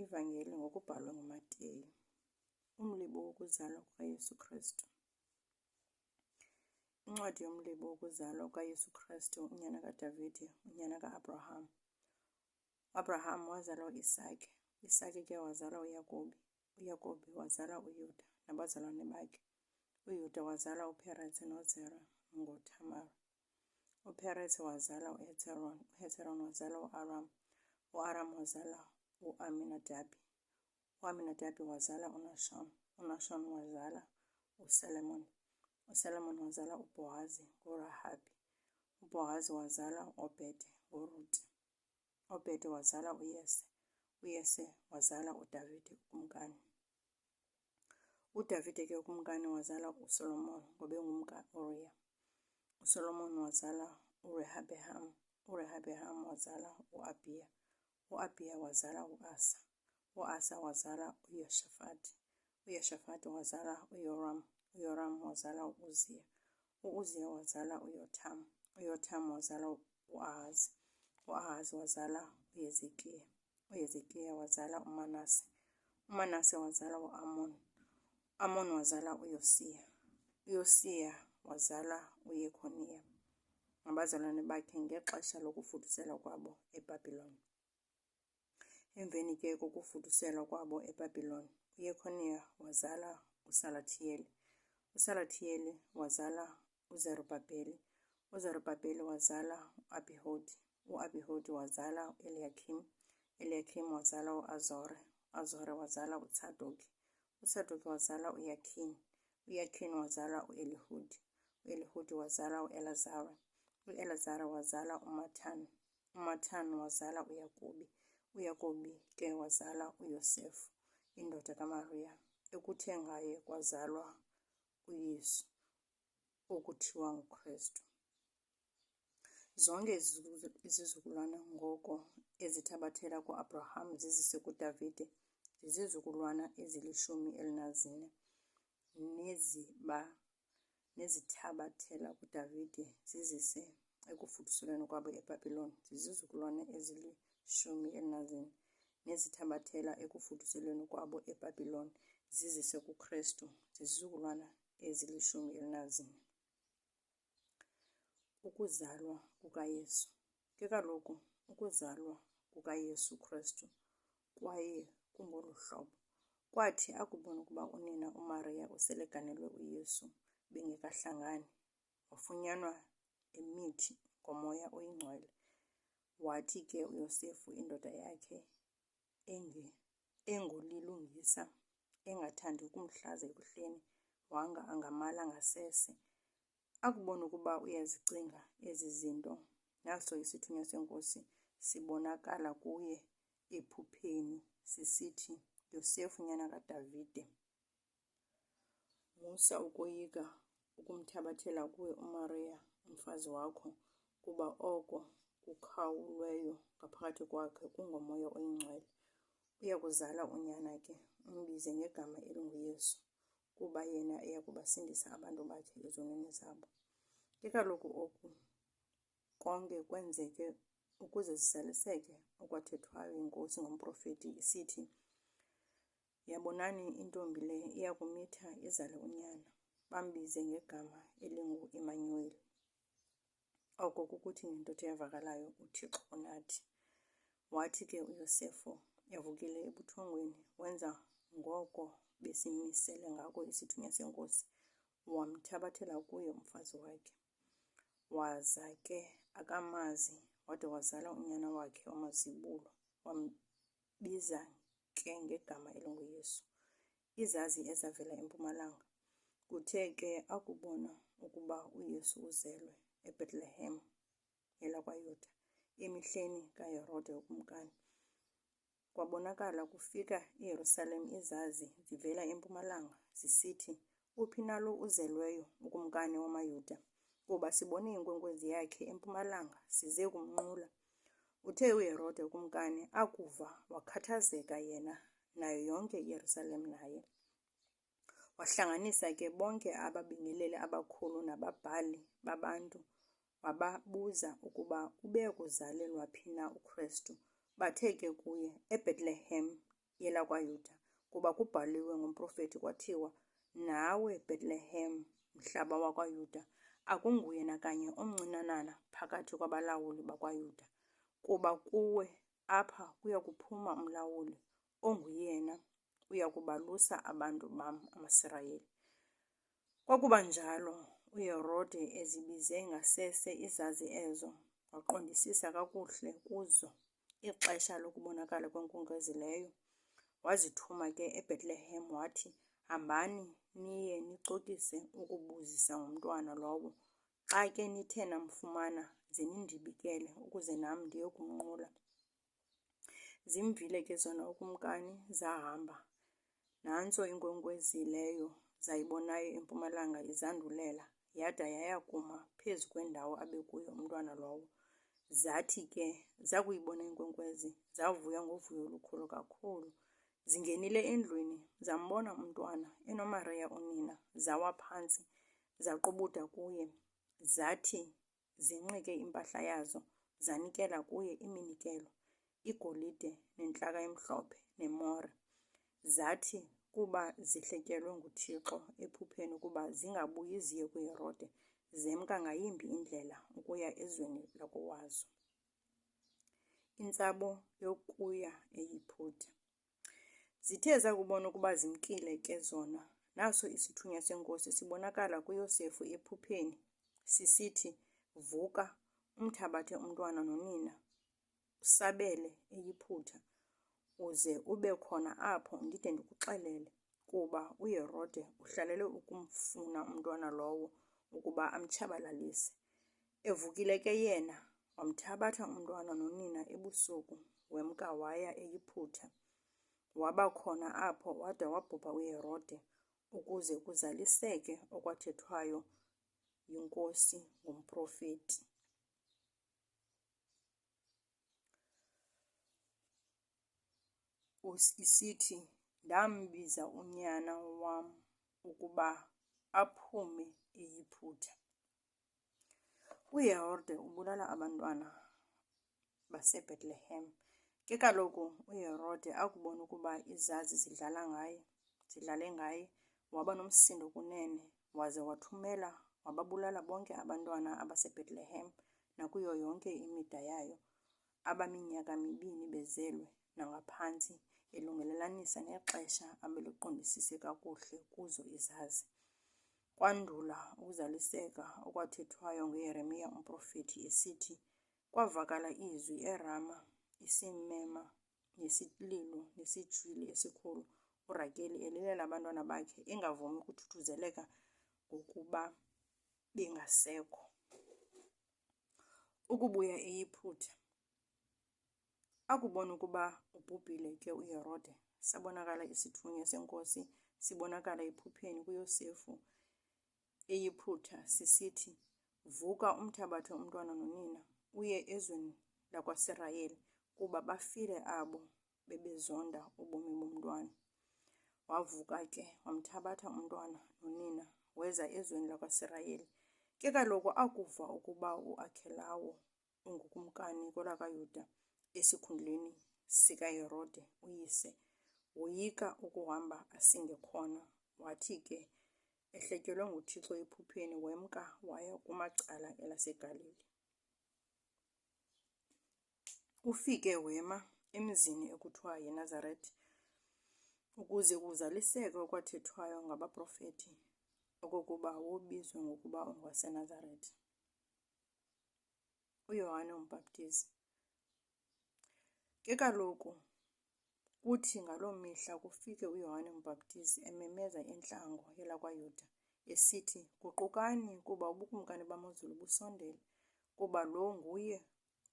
Ivangeli ngokubhalwe nguMateyu. Umlibo wokuzalwa kukaYesu Kristu. Incwadi yomlibo wokuzalwa kukaYesu Kristu, unyana kaDavide, unyana kaAbraham. uAbraham wazala uIsaki, uIsaki ke wazala uYakobi, uYakobi wazala uYuda nabazalwane bakhe. uYuda wazala uPerez noZera ngoTamari. uPerez wazala uHezron, uHezron wazala uAram, uAram wazala uAminadabi, uAminadabi wazala uNashon, uNashon wazala uSalemon, uSalemon wazala uBhoazi ngoRahabi, uBhoazi wazala uObhede ngoRuthi, uObhede wazala uYese, uYese wazala uDavide ukumkani. uDavide ke ukumkani wazala uSolomon ngobe ngumka Uriya. uSolomon wazala uRehabham, uRehabham wazala uAbiya, uAbiya wazala uAsa, uAsa wazala uYoshafati, uYoshafati wazala uYoram, uYoram wazala uUziya, uUziya wazala uYotham, uYotham wazala uAhazi, uAhazi wazala uHezekiya, uHezekiya wazala uManase, uManase wazala uAmon, uAmon wazala uYosiya, uYosiya wazala uYekhoniya nabazalwane bakhe ngexesha lokufuduselwa kwabo eBhabhiloni. Emveni ke kokufuduselwa kwabo eBhabhiloni, uYekhoniya wazala uSalathiyeli, uSalathiyeli wazala uZerubhabheli, uZerubhabheli wazala uAbhihudi, uAbhihudi wazala uEliyakhim, uEliyakhim wazala uAzore, uAzore wazala uTsadoki, uTsadoki wazala uYakhini, uYakhini wazala uElihudi, uElihudi wazala uElazara, uElazara wazala uMathani, uMathani wazala uYakobi, uYakobi ke wazala uYosefu, indoda kaMariya, ekuthe ngaye kwazalwa uYesu okuthiwa nguKristu. Zonke izizukulwana ngoko ezithabathela kuAbraham zizise kuDavide zizizukulwana ezili-14, nezithabathela kuDavide zizise ekufuduselweni kwabo eBhabhiloni zizizukulwana ezili-14, nezithabathela ekufuduselweni kwabo eBhabhiloni zizise kuKristu zizizukulwana ezili-14. Ukuzalwa kukaYesu. Ke kaloku ukuzalwa kukaYesu Kristu kwaye kungolu hlobo. Kwathi akubona ukuba unina uMariya useleganelwe uYesu bengekahlangani, wafunyanwa emithi ngomoya oyingcwele. Wathi ke uYosefu indoda yakhe engolilungisa, engathandi ukumhlaza ekuhleni, wanga angamala ngasese. Akubona ukuba uyazicinga ezi zinto, naso isithunywa seNkosi sibonakala kuye ephupheni sisithi, Yosefu nyana kaDavide, musa ukoyika ukumthabathela kuwe uMariya umfazi wakho, kuba oko kukhawulweyo ngaphakathi kwakhe kungomoya oyingcwele. Uya kuzala unyana ke, umbize ngegama elinguYesu, kuba yena eyakubasindisa abantu bakhe ezonweni zabo. Ke kaloku oku konke kwenzeke ukuze zizaliseke okwathethwayo yiNkosi ngomprofeti isithi, yabonani intombi le iya kumitha izale unyana, bambize ngegama elingu-Imanuweli. Oko kukuthi ngentetho eyavakalayo, uThixo unathi. Wathi ke uYosefu yavukile ebuthongweni, wenza ngoko besimisele ngako isithunywa seNkosi, wamthabathela kuye umfazi wakhe. Waza ke akamazi wade wazala unyana wakhe wamazibulo, wambiza ke ngegama elinguYesu. Izazi ezavela empumalanga. Kuthe ke akubona ukuba uYesu uzelwe eBhetlehem elakwayuda, emihleni kaHerode ukumkani, kwabonakala kufika eYerusalem izazi zivela empumalanga zisithi, uphi nalo uzelweyo ukumkani wamaYuda, kuba sibone inkwenkwezi yakhe empumalanga size kumnqula. Uthe uHerode ukumkani akuva, wakhathazeka yena nayo yonke iYerusalem naye. Wahlanganisa ke bonke ababingeleli abakhulu nababhali babantu, wababuza ukuba ube kuzalelwa phi na uKristu. Bathe ke kuye, eBhetlehem yelakwayuda, kuba kubhaliwe ngumprofethi kwathiwa, nawe Bethlehem, mhlaba wakwayuda, akunguye nakanye omncinanana phakathi kwabalawuli bakwayuda, kuba kuwe apha kuya kuphuma umlawuli onguyena uya kubalusa abantu bam amaSirayeli. Kwakuba njalo, uHerode ezibize ngasese izazi ezo, waqondisisa kakuhle kuzo ixesha lokubonakala kwenkwenkwezi leyo. Wazithuma ke eBhetlehem wathi, hambani niye nicokise ukubuzisa ngomntwana lowo. Xa ke nithe namfumana, ze nindibikele ukuze nam ndiye kumnqula. Zimvile ke zona ukumkani, zahamba. Nantso inkwenkwezi leyo zayibonayo empumalanga izandulela, yada yaya kuma phezu kwendawo abekuyo umntwana lowo. Zathi ke zakuyibona inkwenkwezi, zavuya ngovuyo olukhulu kakhulu. Zingenile endlwini, zambona umntwana enoMariya unina, zawa phantsi, zaqubutha kuye. Zathi zinxike impahla yazo, zanikela kuye iminikelo, igolide nentlaka emhlophe nemore. Zathi kuba zihletyelwe nguThixo ephupheni ukuba zingabuyi ziye kuHerode, zemka ngayimbi indlela ukuya ezweni lakowazo. Intsabo yokuya eYiputa. Zithe zakubona ukuba zimkile ke zona, naso isithunywa senkosi sibonakala kuYosefu ephupheni, sisithi, vuka, umthabathe umntwana nonina, usabele eYiputa, uze ube khona apho ndide ndikuxelele, kuba uHerode uhlalele ukumfuna umntwana lowo ukuba amtshabalalise. Evukile ke yena, wamthabatha umntwana nonina ebusuku, wemka waya eYiputa. Waba khona apho wada wabhubha uHerode, ukuze kuzaliseke okwathethwayo yinkosi ngumprofeti. Isithi, ndambiza unyana wam ukuba aphume eYiputa. uHerode ubulala abantwana baseBhetlehem. Ke kaloku uHerode akubona ukuba izazi zidlale ngaye, waba nomsindo kunene, waze wathumela wababulala bonke abantwana abaseBhetlehem nakuyo yonke imida yayo, abaminyaka 2 bezelwe nangaphantsi, elungelelanisa nexesha abeliqondisise kakuhle kuzo izazi. Kwandula ukuzaliseka okwathethwayo nguYeremiya umprofethi esithi, kwavakala izwi eRama, isimema nesililo nesijwili esikhulu, uRakeli elilela abantwana bakhe, engavumi ukuthuthuzeleka ngokuba bengasekho. Ukubuya eYiputa. Akubona ukuba ubhubhile ke uHerode, sabonakala isithunywa senkosi sibonakala ephupheni kuYosefu eYiputa, sisithi, vuka, umthabathe umntwana nonina, uye ezweni lakwaSirayeli, kuba bafile abo bebezonda ubomi bomntwana. Wavuka ke, wamthabatha umntwana nonina, weza ezweni lakwaSirayeli. Ke kaloku akuva ukuba uAkhelawo ungukumkani kwelakwaYuda esikhundleni sikaHerode uyise, woyika ukuhamba asinge khona. Wathi ke, ehletyelwe nguThixo ephupheni, wemka waya kumacala elaseGalili. Ufike wema emzini ekuthiwa yiNazaretha, ukuze kuzaliseke okwathethwayo ngabaprofethi, okokuba wobizwe ngokuba ungwaseNazaretha. uYohane uMbhaptizi. Ke kaloku kuthi ngaloo mihla kufike uYohane uMbhaptizi ememeza intlango yelakwayuda, esithi, guqukani, kuba ubukumkani bamazulu busondele. Kuba lo nguye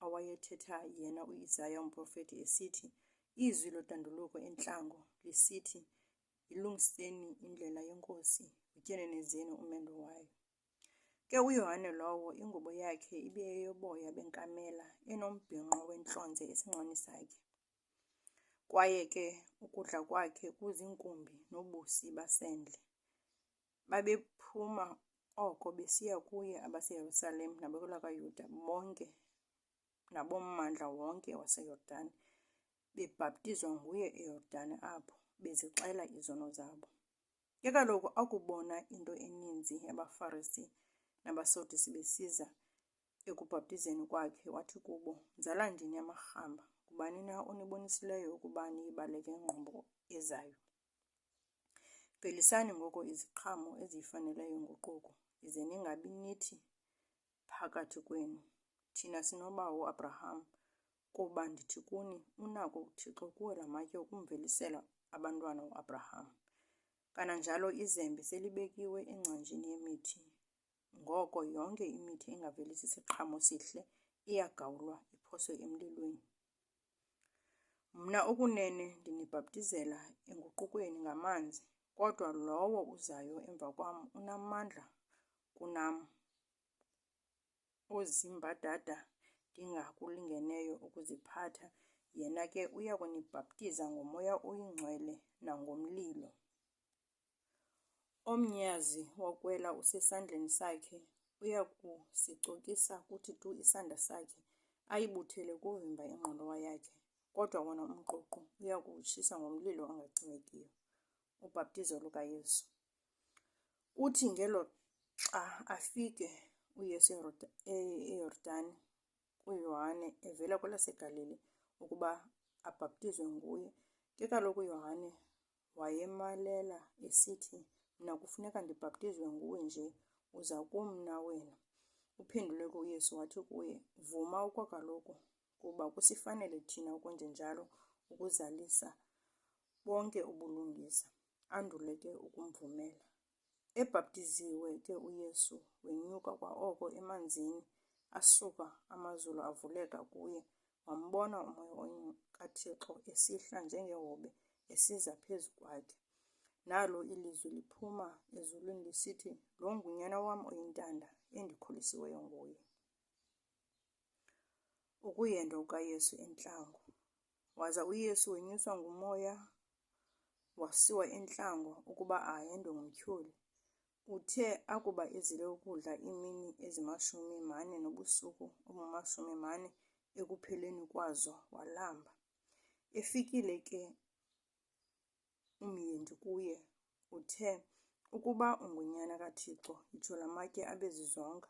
awayethetha yena uIsaya umprofeti esithi, izwi lodanduluko entlango lisithi, yilungiseni indlela yenkosi, yityenenezeni umendo wayo. Ke uYohane lowo, ingubo yakhe ibiyeyoboya benkamela, enombhinqo wentlonze esinqeni sakhe. Kwaye ke ukudla kwakhe kuziinkumbi nobusi basendle. Babephuma oko besiya kuye abaseYerusalem nabakwelakwayuda bonke, nabommandla wonke waseYordani, bebhaptizwa nguye eYordani apho bezixela izono zabo. Ke kaloku akubona into eninzi yabaFarisi nabaSadusi besiza ekubhaptizeni kwakhe, wathi kubo, "Nzala-ndini yamarhamba, ngubani na onibonisileyo ukuba niyibaleke ngqondo ezayo? Velisani ngoko iziqhamo eziyifaneleyo inguquko, ize ningabi nithi phakathi kwenu, thina sinobawo uAbraham, kuba ndithi kuni, unako uThixo kuwe la matye ukumvelisela abantwana uAbraham. Kananjalo izembe selibekiwe engcanjini yemithi, ngoko yonke imithi engavelisi siqhamo sihle iyagawulwa iphoswe emlilweni. Mna okunene ndinibhaptizela enguqukweni ngamanzi, kodwa lowo uzayo emva kwam unamandla kunam, ozimbadada ndingakulingeneyo ukuziphatha. Yena ke uya kunibhaptiza ngoMoya Oyingcwele nangomlilo. Omnyazi wokwela usesandleni sakhe, uya kusicokisa kuthi tu isanda sakhe, ayibuthele kuvimba ingqolowa yakhe. Kodwa wona umququ uya kuwutshisa ngomlilo ongacimekiyo." Ubhaptizo lukaYesu. Uthi ngelo xa afike uYesu eYordani kuYohane evela kwelaseGalili ukuba abhaptizwe nguye. Ke kaloku uYohane wayemalela esithi, "Mna kufuneka ndibhaptizwe nguwe nje, uza kum na wena?" Uphendule kuYesu wathi kuye, "Vuma okwakaloku, kuba kusifanele thina ukwenje njalo ukuzalisa bonke ubulungisa." Andule ke ukumvumela. Ebhaptiziwe ke uYesu wenyuka kwa oko emanzini, asuka amazulu avuleka kuye, wambona uMoya kaThixo esihla njengehobe esiza phezu kwakhe. Nalo ilizwi liphuma ezulwini lisithi, "Lo ngunyana wam oyintanda, endikholisiweyo nguye." Ukuyendwa kukaYesu entlango. Waza uYesu wenyuswa nguMoya wasiwa entlango ukuba ahendwe ngumtyholi. Uthe akuba ezile ukudla iimini ezi-40 nobusuku obu-40 ekupheleni kwazo, walamba. Efikile ke umyeni kuye, uthe, "Ukuba ungunyana kaThixo, yitsho la matye abe zizonka."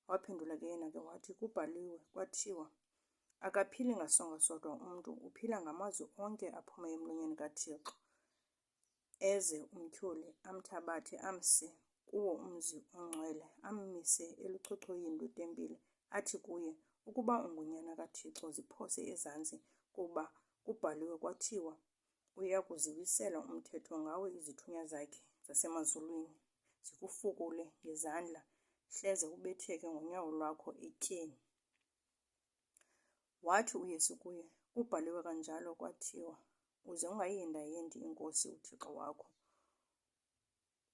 Waphendula ke yena ke wathi, "Kubhaliwe, kwathiwa, akaphili ngasongo sodwa umntu, uphila ngamazwi onke aphuma emlonyeni kaThixo." Eze umtyholi amthabathe amse kuwo umzi ongcwele, ammise eluchochoyini lwetempile, athi kuye, "Ukuba ungunyana kaThixo, ziphose ezantsi, kuba kubhaliwe, kwathiwa, uya kuziwisela umthetho ngawe izithunywa zakhe zasemazulwini, zikufukule ngezandla, hleze ubetheke ngonyawo lwakho etyeni." Wathi uYesu kuye, "Kubhaliwe kanjalo, kwathiwa, uze ungayiyendayendi iNkosi uThixo wakho."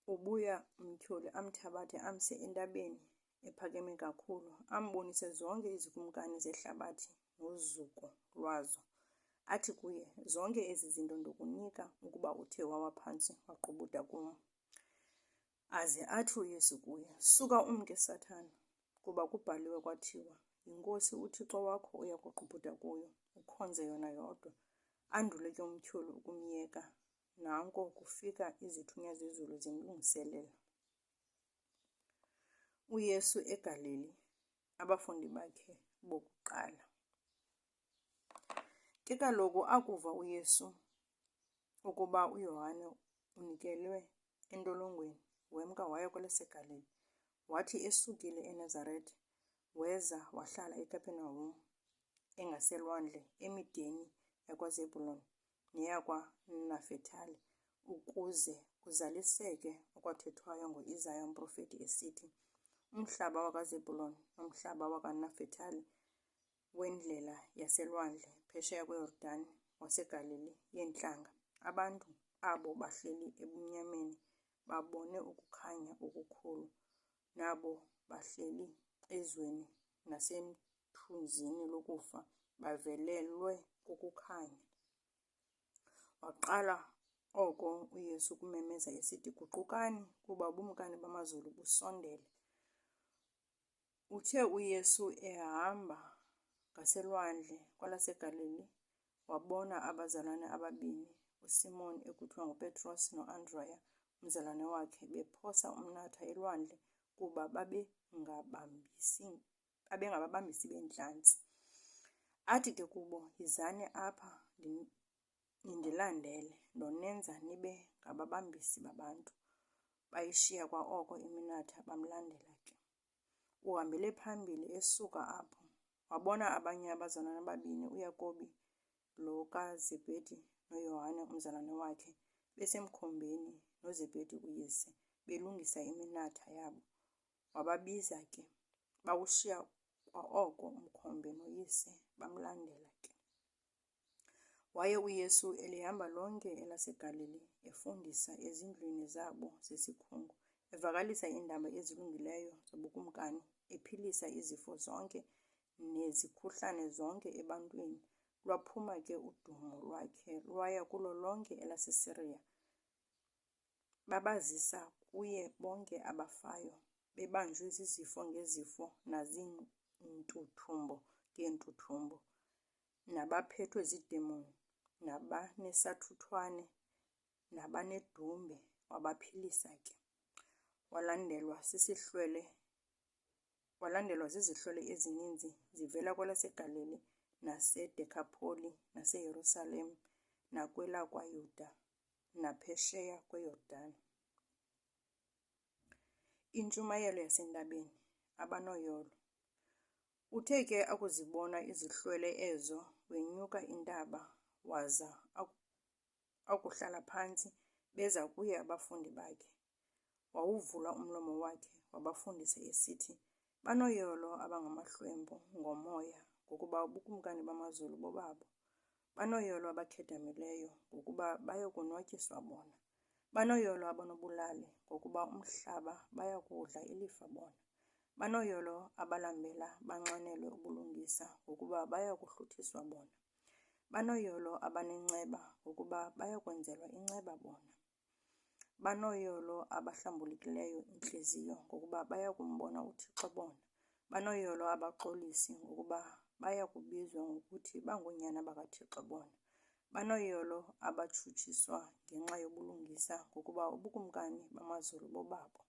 Ubuya umtyholi amthabathe amse entabeni ephakeme kakhulu, ambonise zonke izikumkani zehlabathi nozuko lwazo. Athi kuye, "Zonke ezi zinto ndikunika ukuba uthe wawa phantsi wagqubuda kum." Aze athi uYesu kuye, "Suka umke Sathana, kuba kubhaliwe, kwathiwa, yiNkosi uThixo wakho oya kugqubuda kuyo, ukhonze yona yodwa." Andule ke umtyholi ukumyeka, nanko kufika izithunywa zezulu zimlungiselela. UYesu eGalili, abafundi bakhe bokuqala. Ke kaloku akuva uYesu ukuba uYohane unikelwe entolongweni, wemka waya kwelaseGalili. Wathi esukile eNazaretha, weza wahlala eKapenawum engaselwandle, emideni yakwaZebhuluni neyakwaNafetali, ukuze kuzaliseke okwathethwayo ngo-Isaya umprofeti esithi, "Umhlaba wakwaZebhuluni nomhlaba wakwaNafetali, wendlela yaselwandle phesheya kweYordani, waseGalili yeentlanga, abantu abo bahleli ebumnyameni babone ukukhanya okukhulu, nabo bahleli ezweni nasemthunzini lokufa bavelelwe kukukhanya." Waqala oko uYesu ukumemeza esithi, "Guqukani, kuba uBukumkani bamazulu busondele." Uthe uYesu ehamba ngaselwandle kwalaseGalili, wabona abazalwane ababini, uSimon ekuthiwa nguPetros noAndrea umzalwane wakhe, bephosa umnatha elwandle kuba babengababambisi beentlanzi. Athi ke kubo, "Yizani apha nindilandele, ndonenza nibe ngababambisi babantu." Bayishiya kwa oko iminatha bamlandela ke. Uhambele phambili esuka apho, wabona abanye abazalwane ababini, uYakobi lo kaZebedi noYohane umzalwane wakhe, besemkhombeni noZebedi uyise, belungisa iminatha yabo. Wababiza ke, bawushiya kwa oko umkhombe noyise, bamlandela ke. Waye uYesu elihamba lonke elaseGalili, efundisa ezindlwini zabo zesikhungo, evakalisa iindaba ezilungileyo zobukumkani, ephilisa izifo zonke nezikhuhlane zonke ebantwini. Lwaphuma ke udumo lwakhe lwaya kulo lonke elaseSiriya. Babazisa kuye bonke abafayo, bebanjwe zizifo ngezifo naziintuthumbo ngeentuthumbo, nabaphethwe ziidemoni, nabanesathuthwane, nabanedumbe, wabaphilisa ke. Walandelwa zizihlwele ezininzi zivela kwelaseGalili naseDekhapoli naseYerusalem nakwelakwayuda naphesheya kweYordani. Intshumayelo yasentabeni, abanoyolo. Uthe ke akuzibona izihlwele ezo, wenyuka intaba, waza akuhlala phantsi, beza kuye abafundi bakhe. Wawuvula umlomo wakhe, wabafundisa esithi, "Banoyolo abangamahlwempu ngomoya, ngokuba ubukumkani bamazulu bobabo. Banoyolo abakhedamileyo, ngokuba bayakunwatyiswa bona. Banoyolo abanobulali, ngokuba umhlaba bayakuwudla ilifa bona. Banoyolo abalambela banxanelwe ubulungisa, ngokuba bayakuhluthiswa bona. Banoyolo abanenceba, ngokuba bayakwenzelwa inceba bona. Banoyolo abahlambulekileyo intliziyo, ngokuba bayakumbona uThixo bona. Banoyolo abaxolisi, ngokuba bayakubizwa ngokuthi bangoonyana bakaThixo bona. Banoyolo abatshutshiswa ngenxa yobulungisa, ngokuba ubukumkani bamazulu bobabo.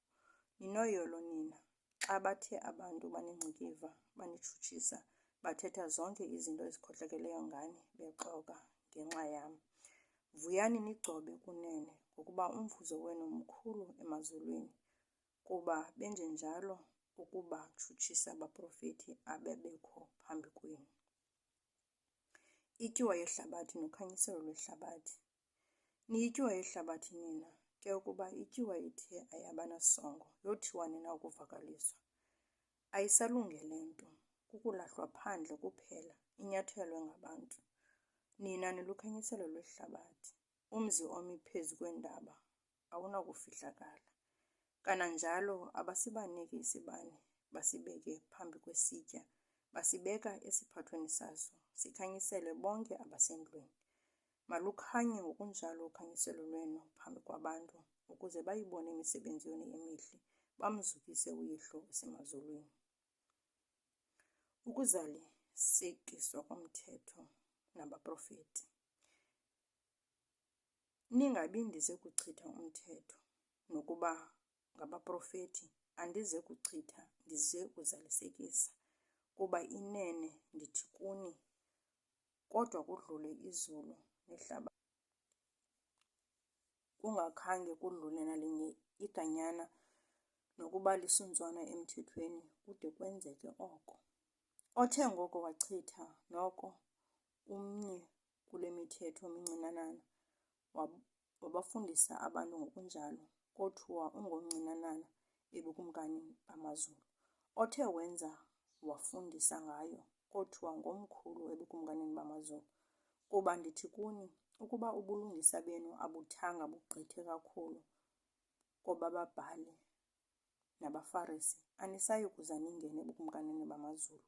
Ninoyolo nina, xa bathe abantu banengcikiva, banitshutshisa, bathetha zonke izinto ezikhohlakeleyo ngani, bexoka ngenxa yam. Vuyani nigcobe kunene, ngokuba umvuzo wenu mkhulu emazulwini, kuba benjenjalo ukubatshutshisa abaprofeti abebekho phambi kwenu." Ityuwa yehlabathi nokhanyiselo lwehlabathi. Niyityuwa yehlabathi nina, ke ukuba ityuwa ithe ayaba nasongo, yothiwa nina ukuvakaliswa. Ayisalungele nto, kukulahlwa phandle kuphela, inyathelwe ngabantu. Nina nilukhanyiselo lwehlabathi. Umzi omi phezu kweentaba awunakufihlakala. Kananjalo abasibaniki isibane, basibeke phambi kwesitya, basibeka esiphathweni saso, sikhanyisele bonke abasendlwini. Malukhanye ngokunjalo ukhanyiselo lwenu phambi kwabantu, ukuze bayibone imisebenzi yenu emihle, bamzukise uYihlo osemazulwini. Ukuzalisekiswa komthetho nabaprofeti. Ningabi ndize kuchitha umthetho, nokuba ngabaprofeti andize kuchitha, ndize kuzalisekisa. Kuba inene ndithi kuni, kodwa kudlule izulu nehlabathi, kungakhange kudlule nalinye iganyana, nokuba lisuntswana emthethweni, kude kwenzeke oko. Othe ngoko wachitha noko umnye kule mithetho mincinanana, wabafundisa abantu ngokunjalo, kothiwa ungomncinanana ebukumkani bamazulu. Othe wenza wafundisa ngayo, kothiwa ngomkhulu ebukumkanini bamazulu. Kuba ndithi kuni, ukuba ubulungisa benu abuthanga bugqithe kakhulu kobababhali nabaFarisi, anisayi kuza ningene ebukumkanini bamazulu.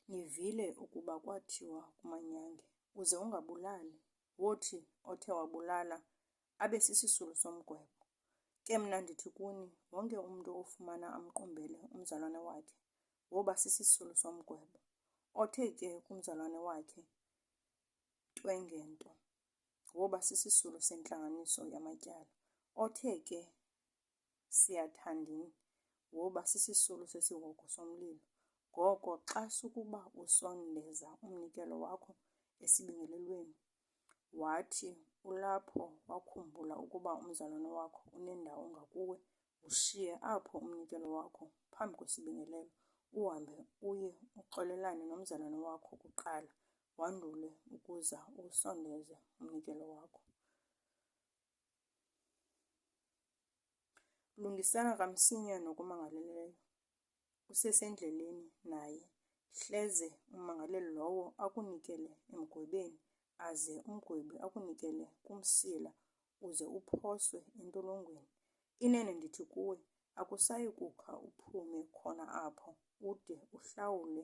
Nivile ukuba kwathiwa kumanyange, uze ungabulali, wothi othe wabulala abe sisisulu somgwebo. Ke mna ndithi kuni, wonke umntu ofumana amqumbele umzalwane wakhe, woba sisisulu somgwebo. Othe ke kumzalwane wakhe, ntwengento ngoba sisisulu sentlanganiso yamatyala. Othe ke siyathandini ngoba sisisulu sesihoko somlilo. Ngoko xa sukuba usondeza umnikelo wakho esibingelelweni, wathi ulapho wakhumbula ukuba umzalwane wakho unendawo ngakuwe, ushiye apho umnikelo wakho phambi kwesibingelelo, uhambe uye uxolelane nomzalwane wakho kuqala, wandule ukuza usondeze umnikelo wakho. Lungisana kamsinya nokumangaleleyo, usesendleleni naye, hleze ummangaleli lowo akunikele emgwebeni, aze umgwebi akunikele kumsila, uze uphoswe entolongweni. Inene ndithi kuwe, akusayi kukha uphume khona apho ude uhlawule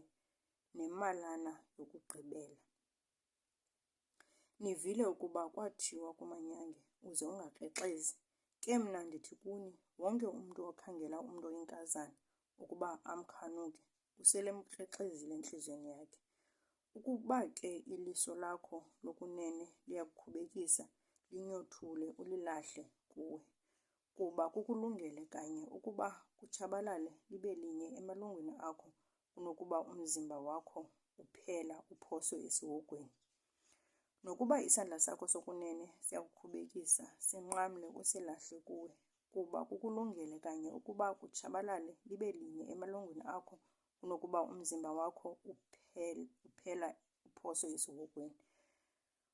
nemalana yokugqibela. Nivile ukuba kwathiwa kumanyange, uze ungakrexezi. Ke mna ndithi kuni, wonke umntu okhangela umntu oyinkazana ukuba amkhanuke, uselemkrexezile entliziyweni yakhe. Ukuba ke iliso lakho lokunene liyakukhubekisa, linyothule ulilahle kuwe, kuba kukulungele kanye ukuba kutshabalale libe linye emalungwini akho kunokuba umzimba wakho uphela uphoswe esihogweni. Nokuba isandla sakho sokunene siyakukhubekisa, sinqamle usilahle kuwe, kuba kukulungele kanye ukuba kutshabalale libe linye emalungwini akho kunokuba umzimba wakho uphela uphoswe esihogweni.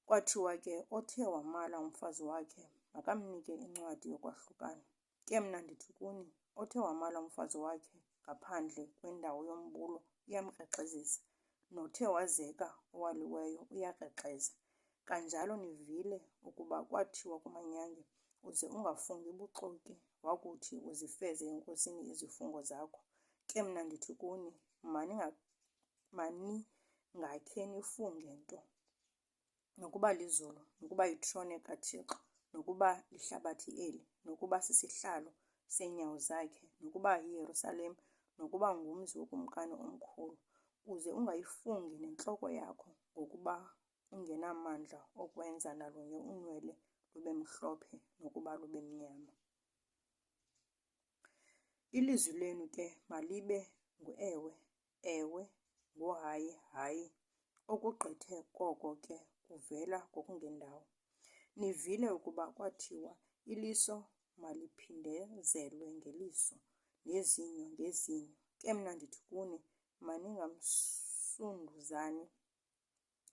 Kwathiwa ke othe wamala umfazi wakhe makamnike incwadi yokwahlukana. Ke mna ndithi kuni, othe wamala umfazi wakhe ngaphandle kwendawo yombulo uyamkrexezisa, nothe wazeka owaliweyo uyakrexeza. Kanjalo nivile ukuba kwathiwa kumanyange, uze ungafungi buxoki, wakuthi uzifeze enkosini izifungo zakho. Ke mna ndithi kuni, maningakhe nifunge nto, nokuba lizulu, nokuba yitrone kaThixo, nokuba lihlabathi eli, nokuba sisihlalo seenyawo zakhe, nokuba yiYerusalem, nokuba ngumzi wokumkani omkhulu, uze ungayifungi nentloko yakho ngokuba ungenamandla okwenza nalunye unwele lube mhlophe nokuba lube mnyama. Ilizwi lenu ke malibe ngu-ewe, ewe, ngohayi, hayi, okugqithe koko ke kuvela ngokungendawo. Nivile ukuba kwathiwa iliso maliphindezelwe ngeliso, nezinyo ngezinyo. Ke mna ndithi kuni,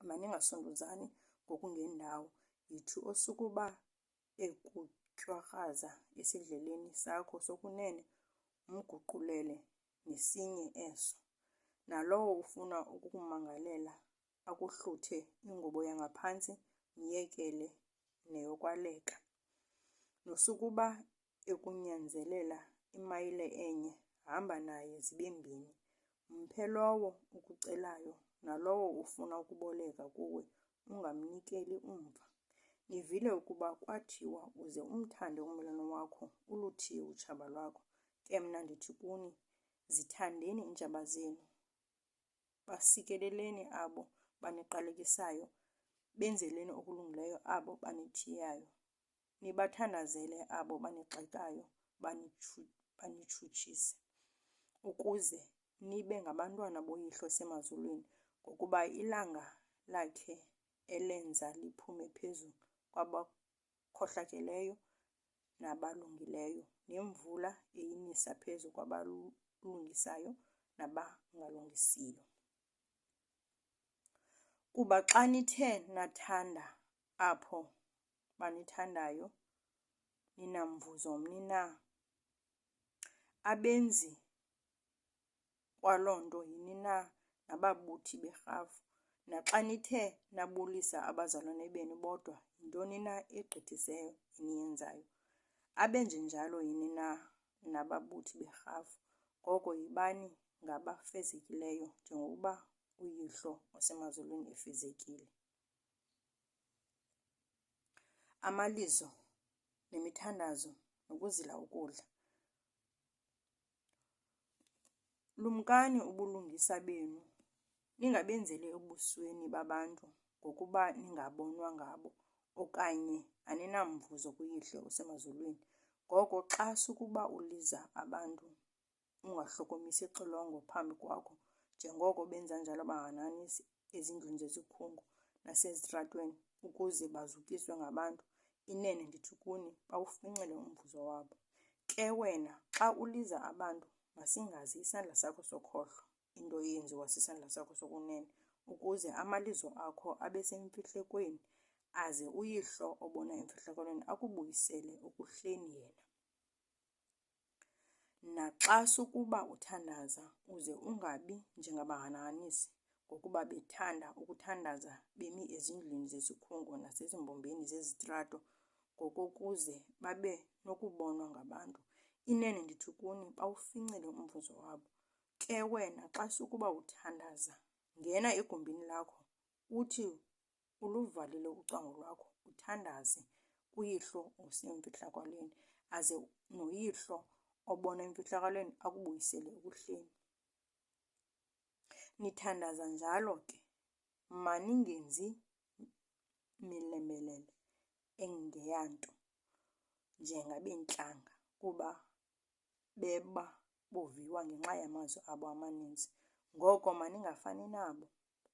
maningasunduzani ngokungendawo. Yithi osukuba ekutywarhaza esidleleni sakho sokunene, umguqulele nesinye eso. Nalowo ufuna ukukumangalela akuhluthe ingubo yangaphantsi, myekele neyokwaleka. Nosukuba ekunyanzelela imayile enye, hamba naye zibe mbini. Mphe lowo ukucelayo, nalowo ufuna ukuboleka kuwe ungamnikeli umva. Nivile ukuba kwathiwa uze umthande ummelwane wakho, uluthiye utshaba lwakho. Ke mna ndithi kuni, zithandeni iintshaba zenu, basikeleleni abo baniqalekisayo, benzeleni okulungileyo abo banithiyayo, nibathandazele abo banigxekayo, banitshutshise, ukuze nibe ngabantwana boYihlo osemazulwini, ngokuba ilanga lakhe elenza liphume phezu kwabakhohlakeleyo nabalungileyo, nemvula eyinisa phezu kwabalungisayo nabangalungisiyo. Kuba xa nithe nathanda apho banithandayo, ninamvuzo mni na? Abenzi kwaloo nto yini na nababuthi berhafu? Naxa nithe nabulisa abazalwane benu bodwa, yintoni na egqithiseyo eniyenzayo? Abenje njalo yini na nababuthi berhafu? Ngoko yibani ngabafezekileyo njengokuba uYihlo osemazulwini efezekile. Amalizo nemithandazo nokuzila ukudla. Lumkani ubulungisa benu, ningabenzeli ebusweni babantu, ngokuba ningabonwa ngabo okanye aninamvuzo kuyihlo osemazulwini. Ngoko xa sukuba uliza abantu ungahlokomisi ixilongo phambi kwakho njengoko benza njalo abahanhanisi ezindlwini zesikhungo nasezitratweni ukuze bazukiswe ngabantu, inene ndithi kuni bawufincile umvuzo wabo. Ke wena xa uliza abantu masingazi isandla sakho sokhohlo into eyenziwa sisandla sakho sokunene, ukuze amalizo akho abe semfihlekweni, aze uyihlo obona emfihlakalweni akubuyisele ekuhleni yena. Naxa sukuba uthandaza uze ungabi njengabahanhanisi ngokuba bethanda ukuthandaza bemi ezindlwini zesikhungo nasezimbombeni zezitrato ngokokuze babe nokubonwa ngabantu, inene ndithi kuni bawufincile umvuzo wabo. Ke wena xa sukuba uthandaza ngena egumbini lakho uthi uluvalile ucango lwakho uthandaze kuyihlo osemfihlakalweni, aze noyihlo obona emfihlakalweni akubuyisele ekuhleni. Nithandaza njalo ke, maningenzi milembelele engeyanto njengabeentlanga kuba beba boviwa ngenxa yamazwi abo amaninzi. Ngoko maningafani nabo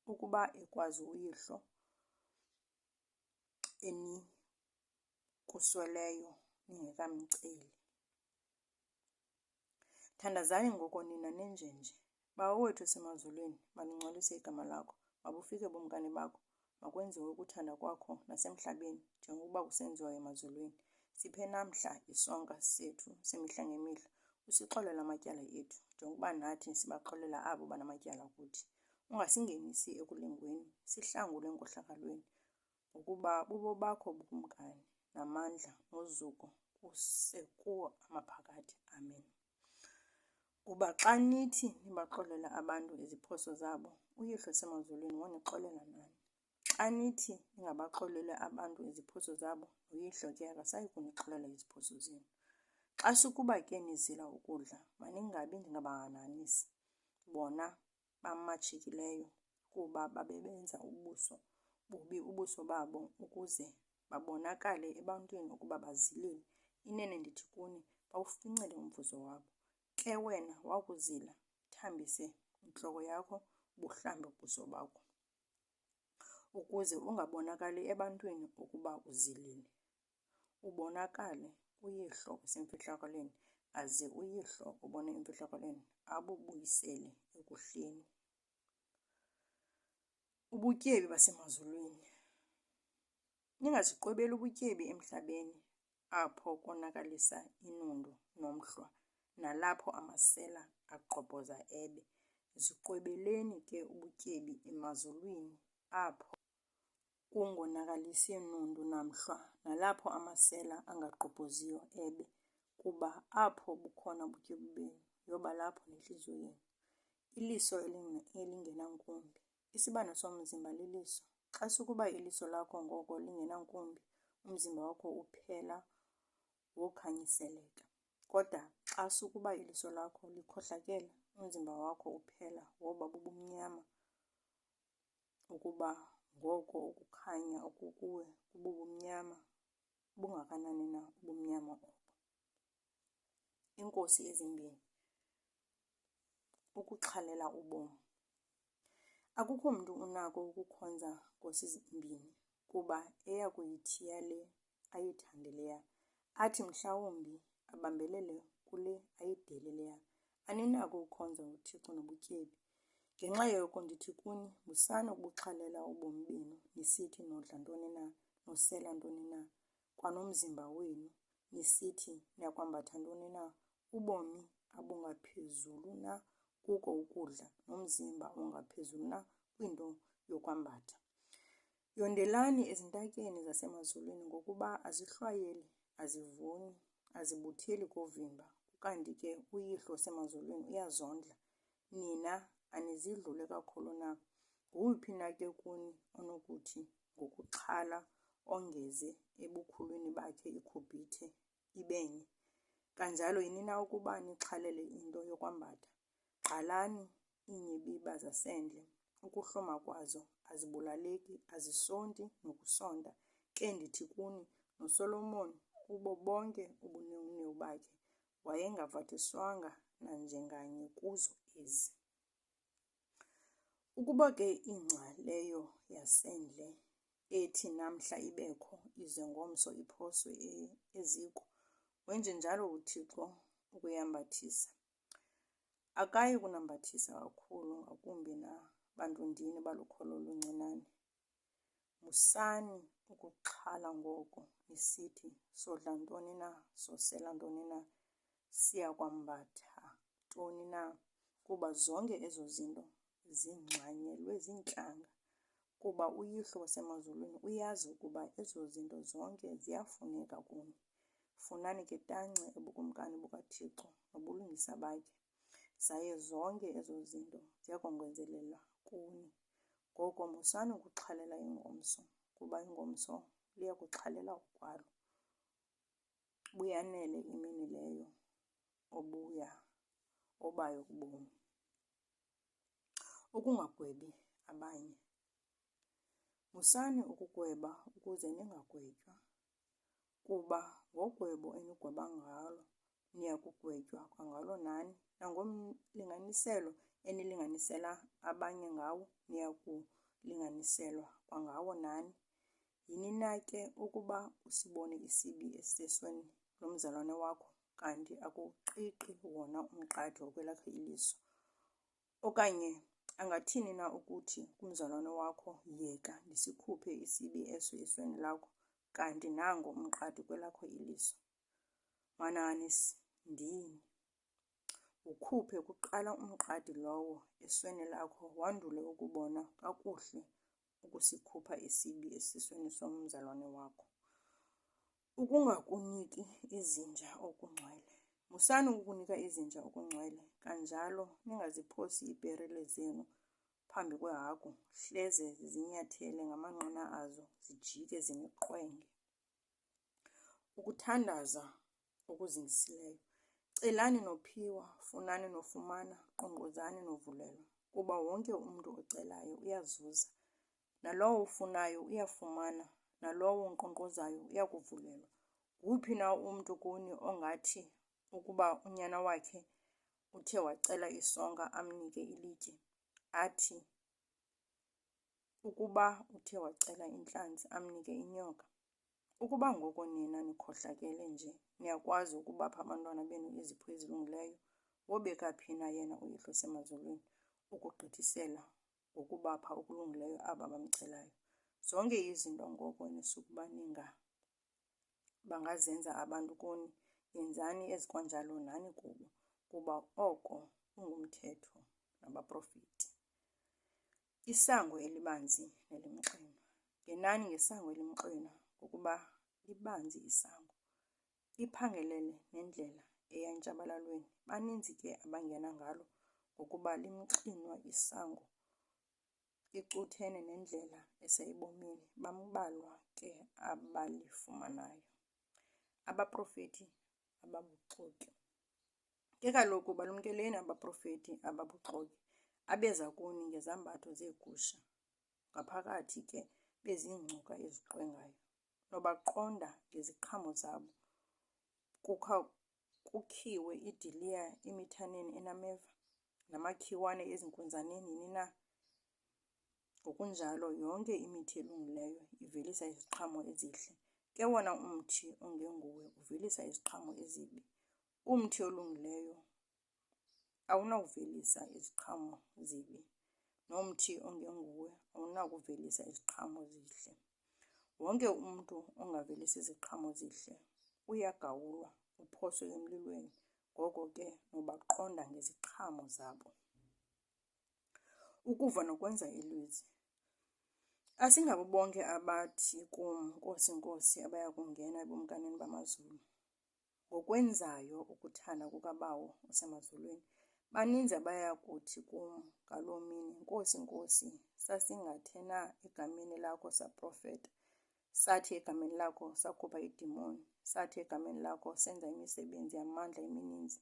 ukuba ekwazi uyihlo enikusweleyo ningekamceli. Thandazani ngoko nina nenjenje. Baba wethu esemazulwini, malingcwaliswe igama lakho, mabufike ubumkani bakho, makwenziwe ukuthanda kwakho nasemhlabeni njengokuba kusenziwa emazulwini. Siphe namhla isonka sethu semihla ngemihla. Usixolele amatyala ethu njengokuba nathi sibaxolela abo banamatyala kuthi. Ungasingenisi ekulingweni, sihlangule enkohlakalweni, ngokuba bubo bakho ubukumkani namandla nozuko kusekuwo amaphakade. Amen. Kuba xa nithi nibaxolela abantu iziphoso zabo, uyihlo osemazulwini wonixolela nani. Xa nithi ningabaxoleli abantu iziphoso zabo, noyihlo ke akasayi kunixolela iziphoso zenu. Xa sukuba ke nizila ukudla, maningabi njengabahanhanisi, bona bamatshikileyo, kuba babebenza bubi ubuso babo ukuze babonakale ebantwini ukuba bazilile. Inene ndithi kuni bawufincile umvuzo wabo. Ke wena wakuzila, thambise intloko yakho, buhlambe ubuso bakho, ukuze ungabonakali ebantwini ukuba uzilile. Ubonakale uyihlo osemfihlakalweni, aze uyihlo obone emfihlakalweni abubuyisele ekuhleni. Ubutyebi basemazulwini. Ningaziqobeli ubutyebi emhlabeni apho konakalisa inundu nomhlwa, nalapho amasela agqobhoza ebe. Ziqobeleni ke ubutyebi emazulwini apho kungonakalisi nundu namhlwa, nalapho amasela angagqobhoziyo ebe, kuba apho bukhona ubutyebi benu yoba lapho nentliziyo yenu. Iliso elingenankumbi. Isibane somzimba liliso. Xa sukuba iliso lakho ngoko lingenankumbi, umzimba wakho uphela wokhanyiseleka. Kodwa xa sukuba iliso lakho likhohlakele, umzimba wakho uphela woba bubumnyama, ukuba ngoko ukukhanya okukuwe kububumnyama, bungakanani na ubumnyama obo. Iinkosi ezimbini. Ukuxhalela ubomi. Akukho mntu unako ukukhonza nkosi zimbini, kuba eyakuyithiya le ayithande leya, athi mhlawumbi abambelele kule ayidele leya. Aninako ukukhonza uThixo nobutyebi. Ngenxa yoko ndithi kuni, musani ukubuxhalela ubomi benu, nisithi nodla ntoni na, nosela ntoni na, kwanomzimba wenu, nisithi niyakwambatha ntoni na. Ubomi abungaphezulu na kuko ukudla, nomzimba ungaphezulu na kwinto yokwambatha. Yondelani ezintakeni zasemazulwini ngokuba azihlwayeli, azivuni, azibutheli kovimba, ukanti ke uyihlo osemazulwini uyazondla. Nina anizidlule kakhulu na? Ngowuphi na ke kuni onokuthi ngokuxhala ongeze ebukhulwini bakhe ikhubhithe ibenye? Kanjalo yini na ukuba nixhalele into yokwambatha? Gqalani iinyibiba zasendle, ukuhloma kwazo azibulaleki, azisonti nokusonta. Ke ndithi kuni noSolomon kubo bonke ubunewunewu bakhe wayengavathiswanga nanjenganye kuzo ezi. Ukuba ke ingca leyo yasendle ethi namhla ibekho ize ngomso iphoswe eziko, wenje njalo uThixo ukuyambathisa, akayi kunambathisa kakhulu ngakumbi nabantundini balukholo oluncinane. Musani ukuxhala ngoko nisithi sodla ntoni na, sosela ntoni na, siya kwambatha ntoni na, kuba zonke ezo zinto zingxanyelwe ziintlanga, kuba uYihlo wasemazulwini uyazi ukuba ezo zinto zonke ziyafuneka kuni. Funani ke tance ebukumkani bukaThixo nobulungisa bakhe, zaye zonke ezo zinto ziyakongezelela kuni. Ngoko musani ukuxhalela ingomso, kuba ingomso liyakuxhalela ukwalo. Buyanele imini leyo obayo kubomi. Ukungagwebi abanye. Musani ukugweba ukuze ningagwetywa, kuba ngogwebo enigweba ngalo niya kugwetywa kwangalo nani, nangomlinganiselo enilinganisela abanye ngawo niya kulinganiselwa kwangawo nani. Yini na ke ukuba usibone isibi esisesweni lomzalwane wakho, kanti akuqiqi wona umqadi okwelakho iliso? Okanye angathini na ukuthi kumzalwane wakho, yeka ndisikhuphe isibi eso esweni lakho, kanti nango umqadi kwelakho iliso? Manani, ndini. Ukhuphe kuqala umqadi lowo esweni lakho, wandule ukubona kakuhle ukusikhupha isibi esisweni somzalwane wakho. Ukungakuniki izinja okungcwele. Musani ukukunika izinja okungcwele, kanjalo ningaziphosi iiperile zenu phambi kwehagu, hleze zinyathele ngamanqina azo, zijike ziniqwenge. Ukuthandaza okuzingisileyo. Celani nophiwa, funani nofumana, qongqozani novulelwa, kuba wonke umntu ocelayo uyazuza, nalowo ufunayo uyafumana, nalowo unkqonkqozayo uyakuvulelwa. Nguphi na umntu kuni ongathi ukuba unyana wakhe uthe wacela isonka amnike ilitye, athi ukuba uthe wacela intlanzi amnike inyoka? Ukuba ngoko nina nikhohlakele nje niyakwazi ukubapha abantwana benu izipho ezilungileyo, wobeka phi na yena uYihlo osemazulwini ukugqithisela ngokubapha okulungileyo aba bamcelayo? Zonke izinto ngoko nisukuba bangazenza abantu kuni, yenzani ezikwanjalo nani kubo, kuba oko ungumthetho nabaprofeti. Isango elibanzi nelimxinwa. Ngenani ngesango elimxinwa, ngokuba libanzi isango, iphangelele nendlela eya entshabalalweni. Baninzi ke abangena ngalo, ngokuba limxinwa isango, icuthene nendlela eseyibomini. Bambalwa ke abalifumanayo. Abaprofeti ababuxoki. Ke kaloku balumkeleni abaprofeti ababuxoki, abeza kuni ngezambatho zeegusha, ngaphakathi ke beziingcuka eziqwengayo. Nobaqonda ngeziqhamo zabo. Kukhiwe idiliya emithaneni enameva, namakhiwane ezinkunzaneni, nini na? Ngokunjalo yonke imithi elungileyo ivelisa iziqhamo ezihle. Ke wona umthi ongenguwe uvelisa iziqhamo ezibi. Umthi olungileyo awunawuvelisa iziqhamo zibi, nomthi ongenguwe awunakuvelisa iziqhamo zihle. Wonke umntu ongavelisi iziqhamo zihle uyagawulwa, uphoswe emlilweni. Ngoko ke nobaqonda ngeziqhamo zabo. Ukuva nokwenza ilwizi. Asingabo bonke abathi kum, Nkosi, Nkosi, abaya kungena ebumkanini bamazulu. Ngokwenzayo ukuthanda kukaBawo osemazulwini. Baninzi abaya kuthi kum ngaloo mini, Nkosi, Nkosi, sasingathe na egameni lakho saprofeta, sathi egameni lakho sakhupha iidimoni, sathi egameni lakho senza imisebenzi yamandla emininzi?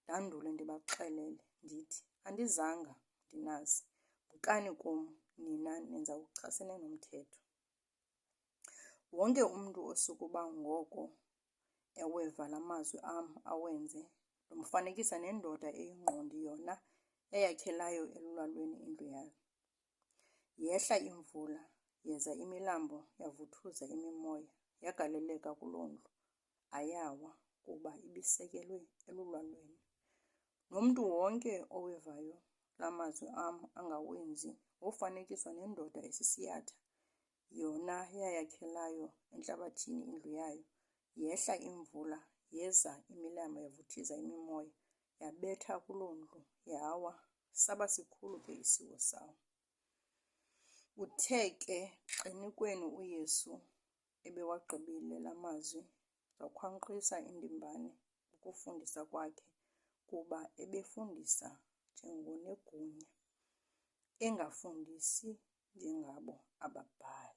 Ndandule ndibaxelele ndithi, andizanga ndinazi. Bukani kum nina nenza ukuchasene nomthetho. Wonke umntu osukuba ngoko eweva la mazwi am awenze, ndimfanekisa nendoda eyingqondi yona eyakhelayo elulwaneni indlu yayo. Yehla imvula, yeza imilambo yavuthuza imimoya, yagaleleka kuloo ndlu, ayawa kuba ibisekelwe elulwaneni. Nomntu wonke owevayo la mazwi am angawenzi wofanekiswa nendoda esisiyatha, yona yayakhelayo entlabathini indlu yayo. Yehla imvula, yeza imilambo yavuthiza imimoya, yabetha kuloo ndlu, yawa, saba sikhulu ke isiwo sawo. Uthe ke xenikweni uYesu ebewagqibile la mazwi, zakhwankqisa indimbane ukufundisa kwakhe, kuba ebefundisa njengonegunya, engafundisi njengabo ababhali.